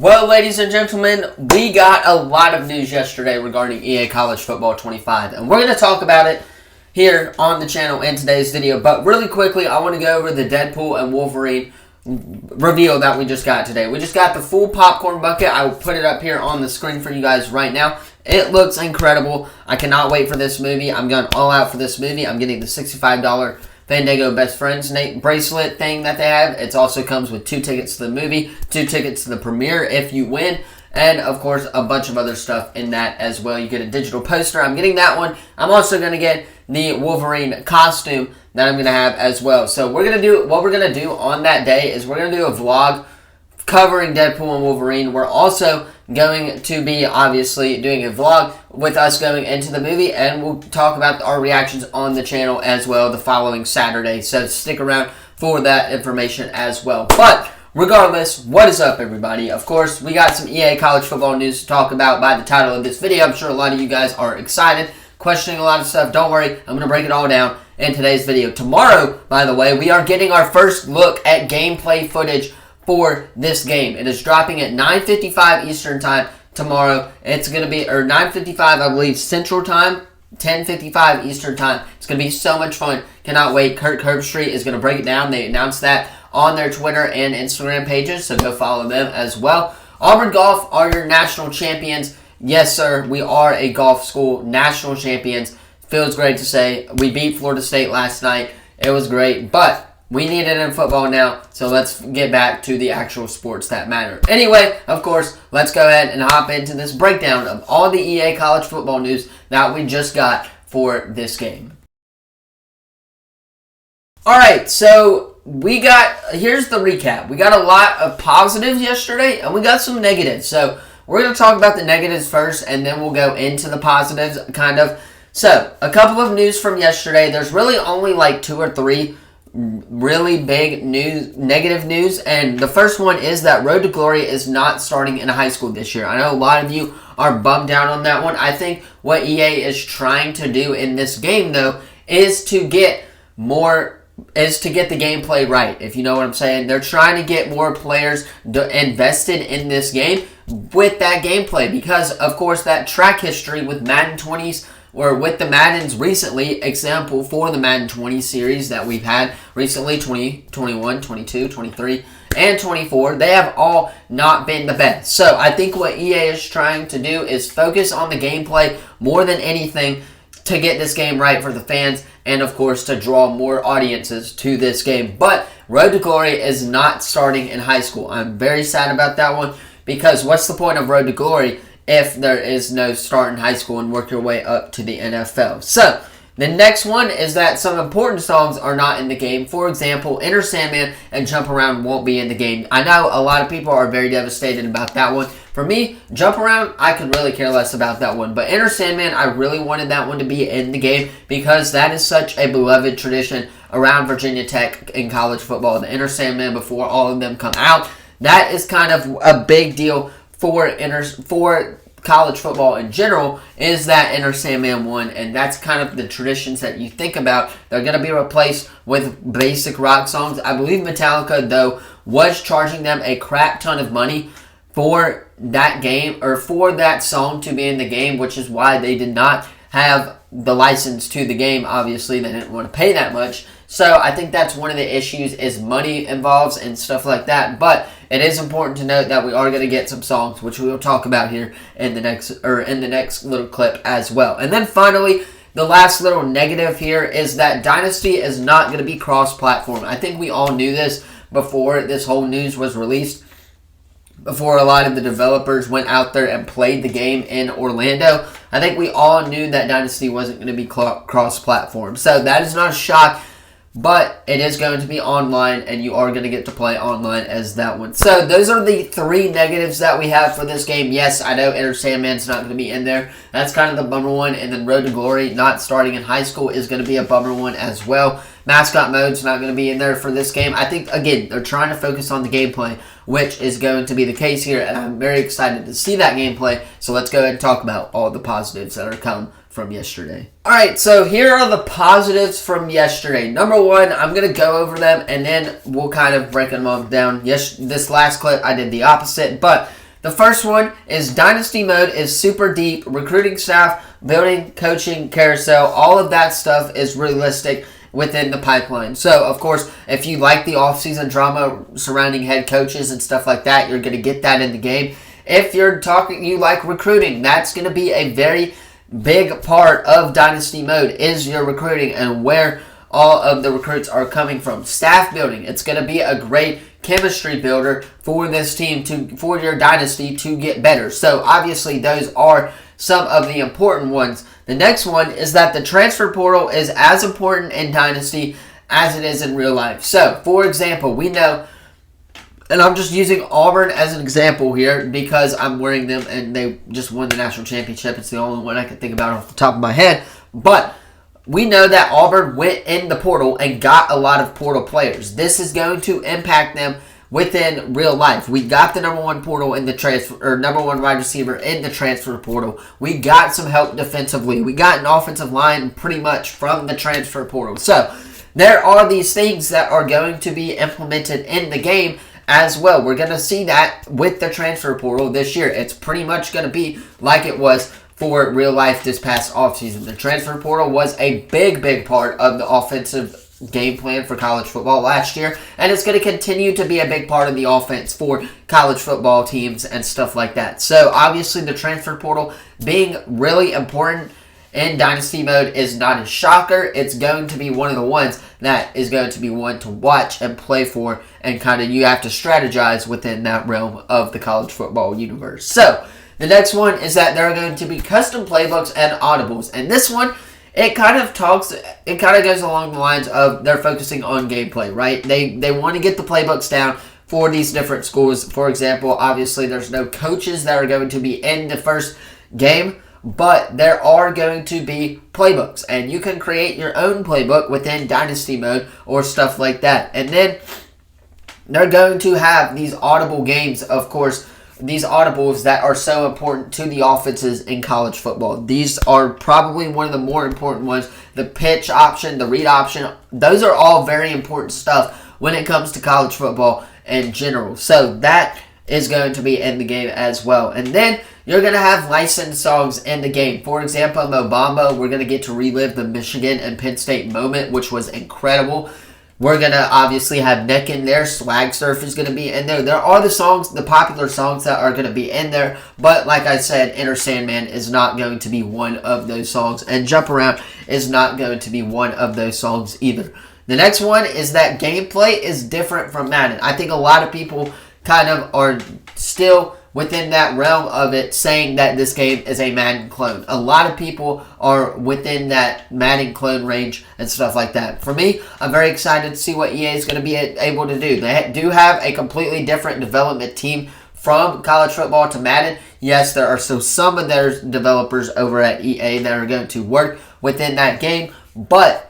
Well, ladies and gentlemen, we got a lot of news yesterday regarding EA College Football 25, and we're going to talk about it here on the channel in today's video. But really quickly, I want to go over the Deadpool and Wolverine reveal that we just got today. We just got the full popcorn bucket. I will put it up here on the screen for you guys right now. It looks incredible. I cannot wait for this movie. I'm going all out for this movie. I'm getting the $65 Fandango Best Friends bracelet thing that they have. It also comes with 2 tickets to the movie, 2 tickets to the premiere if you win, and of course a bunch of other stuff in that as well. You get a digital poster. I'm getting that one. I'm also going to get the Wolverine costume that I'm going to have as well. So what we're going to do on that day is we're going to do a vlog covering Deadpool and Wolverine. We're also going to be obviously doing a vlog with us going into the movie, and we'll talk about our reactions on the channel as well the following Saturday. So stick around for that information as well. But regardless, what is up, everybody? Of course, we got some EA College Football news to talk about by the title of this video. I'm sure a lot of you guys are excited, questioning a lot of stuff. Don't worry, I'm going to break it all down in today's video. Tomorrow, by the way, we are getting our first look at gameplay footage for this game. It is dropping at 9:55 Eastern Time tomorrow. It's going to be, or 9:55, I believe, Central Time, 10:55 Eastern Time. It's going to be so much fun. Cannot wait. Kirk Herbstreit is going to break it down. They announced that on their Twitter and Instagram pages, so go follow them as well. Auburn Golf are your national champions. Yes, sir, we are a golf school national champions. Feels great to say. We beat Florida State last night. It was great, but we need it in football now, so let's get back to the actual sports that matter. Anyway, of course, let's go ahead and hop into this breakdown of all the EA College Football news that we just got for this game. Alright, so here's the recap. We got a lot of positives yesterday, and we got some negatives. So we're going to talk about the negatives first, and then we'll go into the positives, kind of. So, a couple of news from yesterday. There's really only like 2 or 3 really big negative news, and the first one is that Road to Glory is not starting in high school this year. I know a lot of you are bummed out on that one. I think what EA is trying to do in this game, though, is to get the gameplay right, if you know what I'm saying. They're trying to get more players invested in this game with that gameplay, because of course that track history with Madden 20s, or with the Maddens recently, example for the Madden 20 series that we've had recently, 20, 21, 22, 23, and 24, they have all not been the best. So I think what EA is trying to do is focus on the gameplay more than anything to get this game right for the fans, and of course to draw more audiences to this game. But Road to Glory is not starting in high school. I'm very sad about that one, because what's the point of Road to Glory if there is no start in high school and work your way up to the NFL? So, the next one is that some important songs are not in the game. For example, Enter Sandman and Jump Around won't be in the game. I know a lot of people are very devastated about that one. For me, Jump Around, I could really care less about that one. But Enter Sandman, I really wanted that one to be in the game, because that is such a beloved tradition around Virginia Tech in college football. The Enter Sandman before all of them come out. That is kind of a big deal for college football in general, is that Enter Sandman 1, and that's kind of the traditions that you think about. They're going to be replaced with basic rock songs. I believe Metallica, though, was charging them a crap ton of money for that game, or for that song to be in the game, which is why they did not have the license to the game. Obviously, they didn't want to pay that much. So I think that's one of the issues, is money involves and stuff like that. But it is important to note that we are going to get some songs, which we will talk about here in the next little clip as well. And then finally, the last little negative here is that Dynasty is not going to be cross-platform. I think we all knew this before this whole news was released, before a lot of the developers went out there and played the game in Orlando. I think we all knew that Dynasty wasn't going to be cross-platform. So that is not a shock, but it is going to be online, and you are going to get to play online as that one. So those are the 3 negatives that we have for this game. Yes, I know Enter Sandman's not going to be in there. That's kind of the bummer one. And then Road to Glory not starting in high school is going to be a bummer one as well. Mascot mode's not going to be in there for this game. I think, again, they're trying to focus on the gameplay, which is going to be the case here, and I'm very excited to see that gameplay. So let's go ahead and talk about all the positives that are come from yesterday. Alright, so here are the positives from yesterday. Number 1, I'm going to go over them, and then we'll kind of break them all down. Yes, this last clip I did the opposite, but The first one is Dynasty Mode is super deep. Recruiting staff, building, coaching, carousel, all of that stuff is realistic within the pipeline. So, of course, if you like the offseason drama surrounding head coaches and stuff like that, you're going to get that in the game. If you like recruiting, that's going to be a very big part of Dynasty Mode is your recruiting and where all of the recruits are coming from. Staff building, it's going to be a great chemistry builder for this team for your dynasty to get better. So obviously those are some of the important ones. The next one is that the transfer portal is as important in dynasty as it is in real life. So for example, we know, and I'm just using Auburn as an example here because I'm wearing them and they just won the national championship. It's the only one I can think about off the top of my head. But we know that Auburn went in the portal and got a lot of portal players. This is going to impact them within real life. We got the number one portal in the transfer, or number one wide receiver in the transfer portal. We got some help defensively. We got an offensive line pretty much from the transfer portal. So there are these things that are going to be implemented in the game as well. We're going to see that with the transfer portal this year. It's pretty much going to be like it was for real life this past offseason. The transfer portal was a big part of the offensive game plan for college football last year, and it's going to continue to be a big part of the offense for college football teams and stuff like that. So obviously the transfer portal being really important in Dynasty Mode is not a shocker. It's going to be one of the ones that is going to be one to watch and play for, and kind of you have to strategize within that realm of the college football universe. So the next one is that there are going to be custom playbooks and audibles. And this one, it kind of goes along the lines of they're focusing on gameplay, right? They want to get the playbooks down for these different schools. For example, obviously there's no coaches that are going to be in the first game, but there are going to be playbooks. And you can create your own playbook within Dynasty Mode or stuff like that. And then they're going to have these audible games, of course, these audibles that are so important to the offenses in college football. These are probably one of the more important ones. The pitch option, the read option, those are all very important stuff when it comes to college football in general. So that is going to be in the game as well. And then you're going to have licensed songs in the game. For example, Mo Bamba, we're going to get to relive the Michigan and Penn State moment, which was incredible. We're going to obviously have Nick in there. Swag Surf is going to be in there. There are the popular songs that are going to be in there. But like I said, Enter Sandman is not going to be one of those songs. And Jump Around is not going to be one of those songs either. The next one is that gameplay is different from Madden. I think a lot of people kind of are still within that realm of it saying that this game is a Madden clone. A lot of people are within that Madden clone range and stuff like that. For me, I'm very excited to see what EA is going to be able to do. They do have a completely different development team from college football to Madden. Yes, there are still some of their developers over at EA that are going to work within that game, but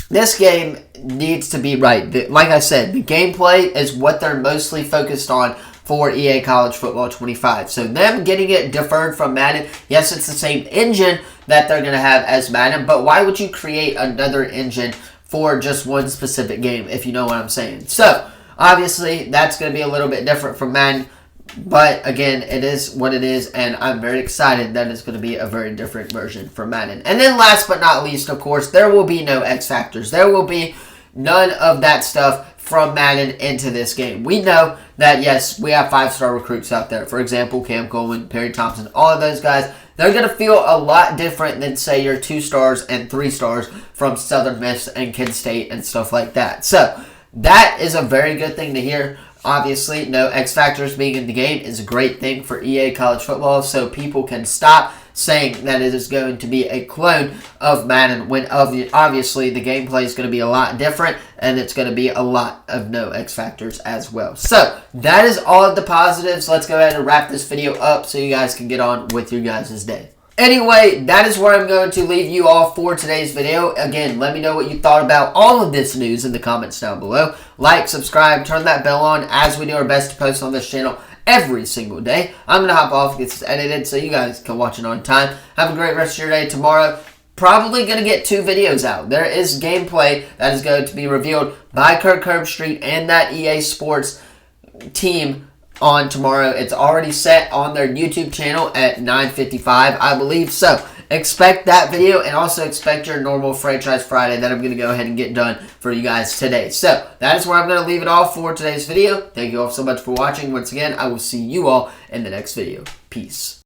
this game needs to be right. Like I said, the gameplay is what they're mostly focused on for EA College Football 25. So them getting it deferred from Madden, yes, it's the same engine that they're going to have as Madden, but why would you create another engine for just one specific game, if you know what I'm saying? So, obviously, that's going to be a little bit different from Madden, but again, it is what it is, and I'm very excited that it's going to be a very different version from Madden. And then last but not least, of course, there will be no X Factors. There will be none of that stuff from Madden into this game. We know that, yes, we have 5-star recruits out there. For example, Cam Coleman, Perry Thompson, all of those guys, they're going to feel a lot different than, say, your 2 stars and 3 stars from Southern Miss and Kent State and stuff like that. So, that is a very good thing to hear. Obviously, no X Factors being in the game is a great thing for EA College Football, so people can stop saying that it is going to be a clone of Madden when obviously the gameplay is going to be a lot different and it's going to be a lot of no X Factors as well. So that is all of the positives. Let's go ahead and wrap this video up so you guys can get on with your guys' day. Anyway, that is where I'm going to leave you all for today's video. Again, let me know what you thought about all of this news in the comments down below. Like, subscribe, turn that bell on as we do our best to post on this channel every single day. I'm going to hop off and get this edited so you guys can watch it on time. Have a great rest of your day. Tomorrow, probably going to get 2 videos out. There is gameplay that is going to be revealed by Kirk Herbstreit and that EA Sports team on tomorrow. It's already set on their YouTube channel at 9:55, I believe. So expect that video, and also expect your normal Franchise Friday that I'm going to go ahead and get done for you guys today. So that is where I'm going to leave it off for today's video. Thank you all so much for watching. Once again, I will see you all in the next video. Peace.